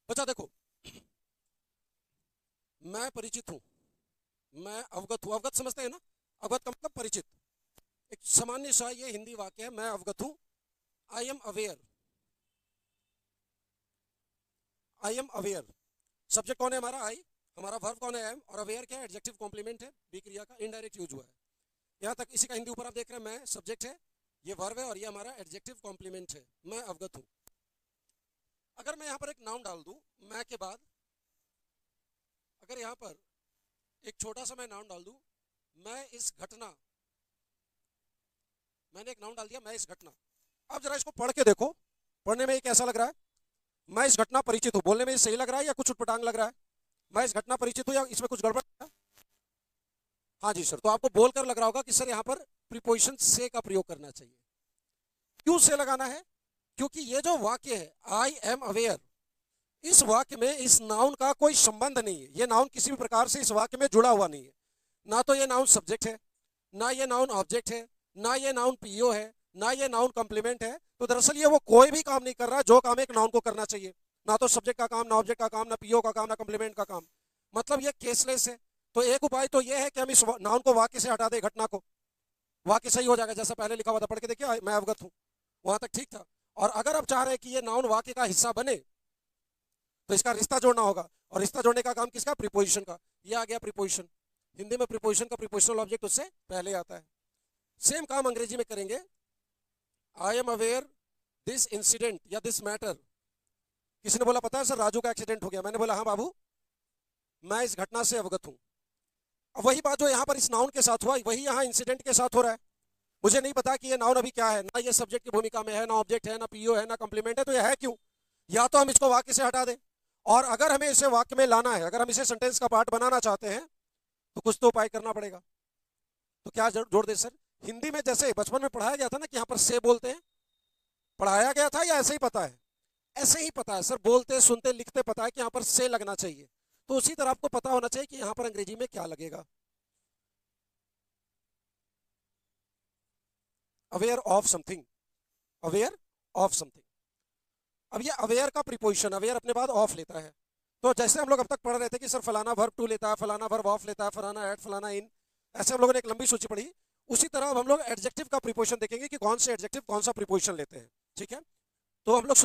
बच्चा देखो, मैं परिचित हूं, मैं अवगत हूं। अवगत समझते हैं ना? अवगत का मतलब परिचित। एक सामान्य सा ये हिंदी वाक्य है, मैं अवगत हूं। I am aware. I am aware. Subject कौन है हमारा? आई। हमारा वर्ब कौन है? एम। और अवेयर क्या है? एडजेक्टिव कॉम्प्लीमेंट है, बी क्रिया का इनडायरेक्ट यूज हुआ है। यहां तक इसी का हिंदी ऊपर आप देख रहे हैं, मैं सब्जेक्ट है, ये वर्ब है और ये हमारा एडजेक्टिव कॉम्प्लीमेंट है। मैं अवगत हूं। अगर मैं यहां पर एक नाउन डाल दूं मैं के बाद, अगर यहां पर एक छोटा सा मैं नाउन डाल दूं, मैं इस घटना, मैंने एक नाउन डाल दिया, मैं इस घटना। अब जरा इसको पढ़ के देखो, पढ़ने में ये कैसा लग रहा है? मैं इस घटना परिचित हूं, बोलने में ये सही लग रहा है या कुछ उटपटांग लग रहा है? मैं इस घटना परिचित हूं या इसमें कुछ गड़बड़ है? हाँ जी सर, तो आपको बोलकर लग रहा होगा कि सर यहाँ पर प्रीपोजिशन से का प्रयोग करना चाहिए। क्यों से लगाना है? क्योंकि ये जो वाक्य है आई एम अवेयर, इस वाक्य में इस नाउन का कोई संबंध नहीं है। ये नाउन किसी भी प्रकार से इस वाक्य में जुड़ा हुआ नहीं है। ना तो ये नाउन सब्जेक्ट है, ना ये नाउन ऑब्जेक्ट है, ना ये नाउन पीओ है, ना ये नाउन कॉम्प्लीमेंट है। तो दरअसल ये वो कोई भी काम नहीं कर रहा जो काम एक नाउन को करना चाहिए। ना तो सब्जेक्ट का काम, ना ऑब्जेक्ट का काम, ना पीओ का काम, ना कॉम्प्लीमेंट का काम। मतलब ये केसलेस है। तो एक उपाय तो ये है कि हम इस नाउन को वाक्य से हटा दें, घटना को। वाक्य सही हो जाएगा, जैसा पहले लिखा हुआ था, पढ़ के देखिए, मैं अवगत हूं, वहां तक ठीक था। और अगर आप चाह रहे हैं कि ये नाउन वाक्य का हिस्सा बने, तो इसका रिश्ता जोड़ना होगा। और रिश्ता जोड़ने का काम किसका? प्रीपोजिशन का। ये आ गया प्रीपोजिशन। हिंदी में प्रीपोजिशन का प्रीपोजिशनल ऑब्जेक्ट उससे पहले आता है। सेम काम अंग्रेजी में करेंगे। I am aware this incident या दिस मैटर। किसी ने बोला पता है सर राजू का एक्सीडेंट हो गया, मैंने बोला हाँ बाबू, मैं इस घटना से अवगत हूं। अब वही बात जो यहां पर इस नाउन के साथ हुआ, वही यहां इंसिडेंट के साथ हो रहा है। मुझे नहीं पता कि ये नाउन अभी क्या है, ना ये सब्जेक्ट की भूमिका में है, ना ऑब्जेक्ट है, ना पीओ है, ना कॉम्प्लीमेंट है। तो ये है क्यों? या तो हम इसको वाक्य से हटा दें, और अगर हमें इसे वाक्य में लाना है, अगर हम इसे सेंटेंस का पार्ट बनाना चाहते हैं, तो कुछ तो उपाय करना पड़ेगा। तो क्या जोड़ दे सर? हिंदी में जैसे बचपन में पढ़ाया गया था ना कि यहाँ पर से बोलते हैं, पढ़ाया गया था या ऐसे ही पता है? ऐसे ही पता है सर, बोलते सुनते लिखते पता है कि यहाँ पर से लगना चाहिए। तो उसी तरह आपको पता होना चाहिए कि यहाँ पर अंग्रेजी में क्या लगेगा। Aware of something, aware of something. अब ये अवेयर का प्रीपोजिशन, अवेयर अपने बाद ऑफ लेता है। तो जैसे हम लोग अब तक पढ़ रहे थे कि सर फलाना वर्ब टू लेता है, फलाना वर्ब ऑफ लेता है, फलाना एट, फलाना इन, ऐसे हम लोगों ने एक लंबी सूची पढ़ी। उसी तरह अब हम लोग एडजेक्टिव का प्रीपोजिशन देखेंगे कि कौन से एडजेक्टिव कौन सा प्रीपोजिशन लेते हैं। ठीक है, तो हम लोग